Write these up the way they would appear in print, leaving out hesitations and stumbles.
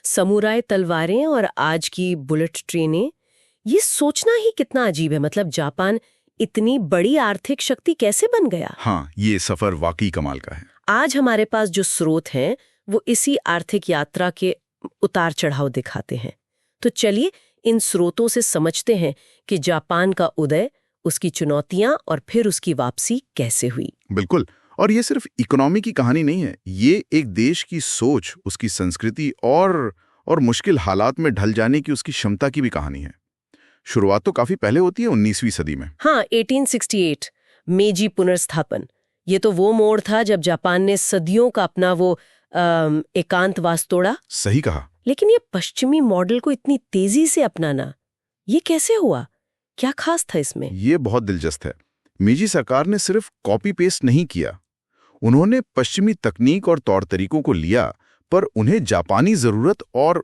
Samurai तलवारें और आज की बुलेट ट्रेनें, ये सोचना ही कितना अजीब है। मतलब जापान इतनी बड़ी आर्थिक शक्ति कैसे बन गया? हाँ, ये सफर वाकई कमाल का है। आज हमारे पास जो स्रोत हैं वो इसी आर्थिक यात्रा के उतार चढ़ाव दिखाते हैं। तो चलिए इन स्रोतों से समझते हैं कि जापान का उदय, उसकी चुनौतियां और फिर उसकी वापसी कैसे हुई। बिल्कुल। और ये सिर्फ इकोनॉमी की कहानी नहीं है, ये एक देश की सोच, उसकी संस्कृति और मुश्किल हालात में ढल जाने की उसकी क्षमता की भी कहानी है। शुरुआत तो काफी पहले होती है, 19वीं सदी में। हाँ, 1868 मेजी पुनर्स्थापन। ये तो वो मोड़ था जब जापान ने सदियों का अपना वो एकांतवास तोड़ा। सही कहा। लेकिन ये पश्चिमी मॉडल को इतनी तेजी से अपनाना, ये कैसे हुआ? क्या खास था इसमें? ये बहुत दिलचस्प है। मीजी सरकार ने सिर्फ कॉपी पेस्ट नहीं किया, उन्होंने पश्चिमी तकनीक और तौर तरीकों को लिया, पर उन्हें जापानी जरूरत और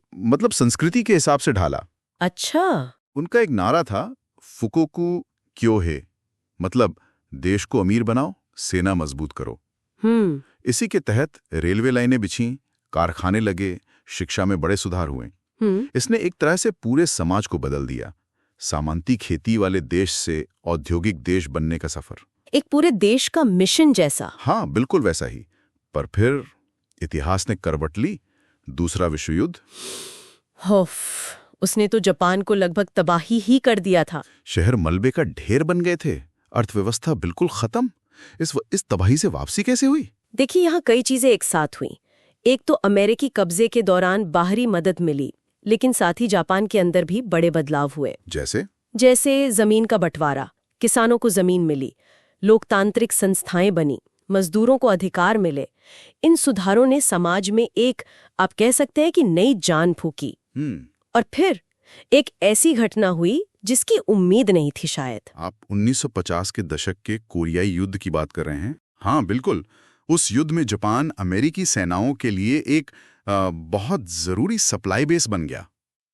संस्कृति के हिसाब से ढाला। अच्छा। उनका एक नारा था, फुकोकू क्योहे, मतलब देश को अमीर बनाओ, सेना मजबूत करो। इसी के तहत रेलवे लाइनें बिछीं, कारखाने लगे, शिक्षा में बड़े सुधार हुए। इसने एक तरह से पूरे समाज को बदल दिया। सामंती खेती वाले देश से औद्योगिक देश बनने का सफर, एक पूरे देश का मिशन जैसा। हाँ, बिल्कुल वैसा ही। पर फिर इतिहास ने करवट ली। दूसरा विश्व युद्ध। उसने तो जापान को लगभग तबाही ही कर दिया था। शहर मलबे का ढेर बन गए थे, अर्थव्यवस्था बिल्कुल खत्म। इस तबाही से वापसी कैसे हुई? देखिए, यहाँ कई चीजें एक साथ हुई। एक तो अमेरिकी कब्जे के दौरान बाहरी मदद मिली, लेकिन साथ ही जापान के अंदर भी बड़े बदलाव हुए। जैसे जमीन का बंटवारा, किसानों को जमीन मिली, लोकतांत्रिक संस्थाएं बनी, मजदूरों को अधिकार मिले। इन सुधारों ने समाज में एक, आप कह सकते हैं कि नई जान फूकी। और फिर एक ऐसी घटना हुई जिसकी उम्मीद नहीं थी शायद। आप 1950 के दशक के कोरियाई युद्ध की बात कर रहे हैं? हाँ, बिल्कुल। उस युद्ध में जापान अमेरिकी सेनाओं के लिए एक बहुत जरूरी सप्लाई बेस बन गया।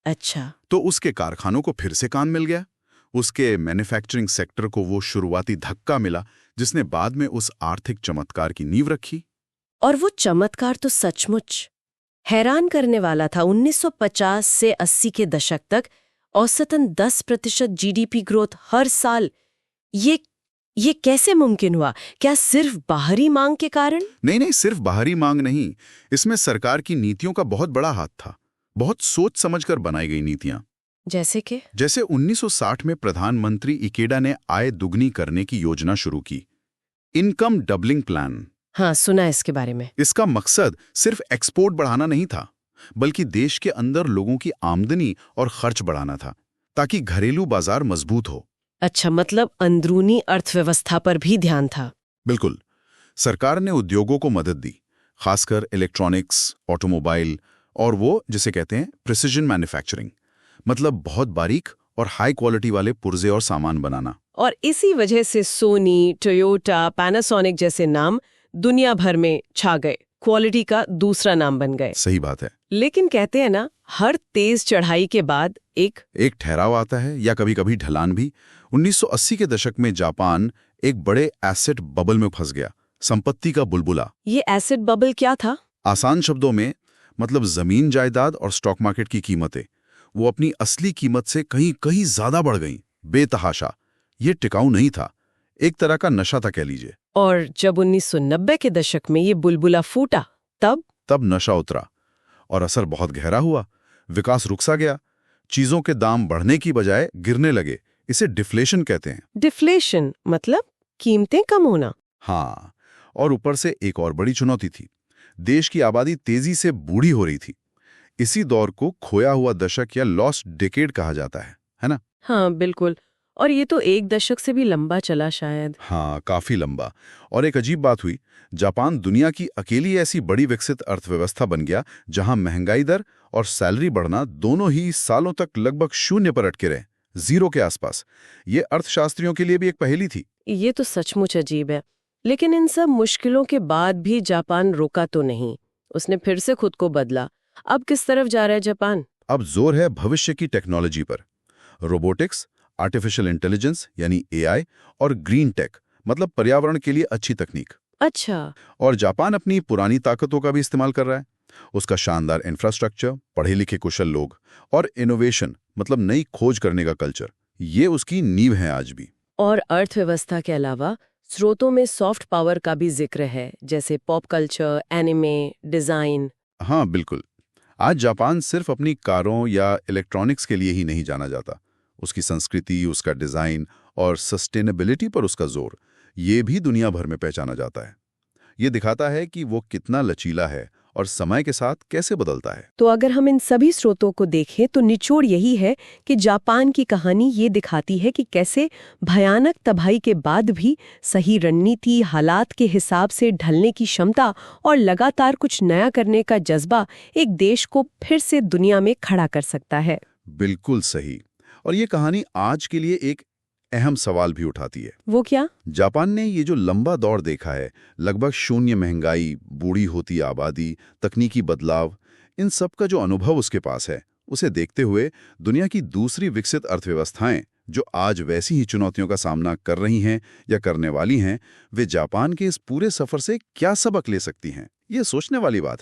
अच्छा। तो उसके कारखानों को फिर से काम मिल गया, उसके मैन्युफैक्चरिंग सेक्टर को वो शुरुआती धक्का मिला जिसने बाद में उस आर्थिक चमत्कार की नींव रखी। और वो चमत्कार तो सचमुच हैरान करने वाला था। 1950 से 80 के दशक तक औसतन 10% जीडीपी ग्रोथ हर साल। ये कैसे मुमकिन हुआ? क्या सिर्फ बाहरी मांग के कारण? नहीं, सिर्फ बाहरी मांग नहीं, इसमें सरकार की नीतियों का बहुत बड़ा हाथ था। बहुत सोच समझकर बनाई गई नीतियां। जैसे 1960 में प्रधानमंत्री इकेडा ने आय दुगनी करने की योजना शुरू की, इनकम डबलिंग प्लान। हाँ, सुना है इसके बारे में। इसका मकसद सिर्फ एक्सपोर्ट बढ़ाना नहीं था, बल्कि देश के अंदर लोगों की आमदनी और खर्च बढ़ाना था, ताकि घरेलू बाजार मजबूत हो। अच्छा, मतलब अंदरूनी अर्थव्यवस्था पर भी ध्यान था। बिल्कुल। सरकार ने उद्योगों को मदद दी, खासकर इलेक्ट्रॉनिक्स, ऑटोमोबाइल और वो जिसे कहते हैं प्रिसिजन मैन्युफैक्चरिंग, मतलब बहुत बारीक और हाई क्वालिटी वाले पुर्जे और सामान बनाना। और इसी वजह से सोनी, टोयोटा, पैनासोनिक जैसे नाम दुनिया भर में छा गए, क्वालिटी का दूसरा नाम बन गए। सही बात है। लेकिन कहते हैं ना, हर तेज चढ़ाई के बाद एक ठहराव आता है, या कभी कभी ढलान भी। 1980 के दशक में जापान एक बड़े एसेट बबल में फंस गया, संपत्ति का बुलबुला। ये एसेट बबल क्या था? आसान शब्दों में मतलब जमीन, जायदाद और स्टॉक मार्केट की कीमतें वो अपनी असली कीमत से कहीं कहीं ज्यादा बढ़ गईं, बेतहाशा। ये टिकाऊ नहीं था, एक तरह का नशा था, कह लीजिए। और जब 1990 के दशक में ये बुलबुला फूटा, तब नशा उतरा और असर बहुत गहरा हुआ। विकास रुक सा गया, चीजों के दाम बढ़ने की बजाय गिरने लगे। इसे डिफ्लेशन कहते हैं। डिफ्लेशन मतलब कीमतें कम होना। हाँ, और ऊपर से एक और बड़ी चुनौती थी, देश की आबादी तेजी से बूढ़ी हो रही थी। इसी दौर को खोया हुआ दशक या लॉस्ट डेकेड कहा जाता है ना? हाँ, बिल्कुल। और ये तो एक दशक से भी लंबा चला शायद। हाँ, काफी लंबा। और एक अजीब बात हुई, जापान दुनिया की अकेली ऐसी बड़ी विकसित अर्थव्यवस्था बन गया जहां महंगाई दर और सैलरी बढ़ना दोनों ही सालों तक लगभग शून्य पर अटके रहे, जीरो के आसपास। ये अर्थशास्त्रियों के लिए भी एक पहेली थी। ये तो सचमुच अजीब है। लेकिन इन सब मुश्किलों के बाद भी जापान रुका तो नहीं, उसने फिर से खुद को बदला। अब किस तरफ जा रहा है जापान? अब जोर है भविष्य की टेक्नोलॉजी पर। रोबोटिक्स, आर्टिफिशियल इंटेलिजेंस यानी एआई और ग्रीन टेक, मतलब पर्यावरण के लिए अच्छी तकनीक। अच्छा। और जापान अपनी पुरानी ताकतों का भी इस्तेमाल कर रहा है, उसका शानदार इंफ्रास्ट्रक्चर, पढ़े लिखे कुशल लोग और इनोवेशन मतलब नई खोज करने का कल्चर, ये उसकी नींव है आज भी। और अर्थव्यवस्था के अलावा स्रोतों में सॉफ्ट पावर का भी जिक्र है, जैसे पॉप कल्चर, एनिमे, डिजाइन। हाँ बिल्कुल। आज जापान सिर्फ अपनी कारों या इलेक्ट्रॉनिक्स के लिए ही नहीं जाना जाता। उसकी संस्कृति, उसका डिजाइन और सस्टेनेबिलिटी पर उसका जोर, ये भी दुनिया भर में पहचाना जाता है। ये दिखाता है कि वो कितना लचीला है और समय के साथ कैसे बदलता है। तो अगर हम इन सभी स्रोतों को देखें तो निचोड़ यही है कि जापान की कहानी ये दिखाती है कि कैसे भयानक तबाही के बाद भी सही रणनीति, हालात के हिसाब से ढलने की क्षमता और लगातार कुछ नया करने का जज्बा एक देश को फिर से दुनिया में खड़ा कर सकता है। बिल्कुल सही। और ये कहानी आज के लिए एक अहम सवाल भी उठाती है। वो क्या? जापान ने ये जो लंबा दौर देखा है, लगभग शून्य महंगाई, बूढ़ी होती आबादी, तकनीकी बदलाव, इन सब का जो अनुभव उसके पास है, उसे देखते हुए दुनिया की दूसरी विकसित अर्थव्यवस्थाएं जो आज वैसी ही चुनौतियों का सामना कर रही हैं या करने वाली हैं, वे जापान के इस पूरे सफर से क्या सबक ले सकती हैं? ये सोचने वाली बात है।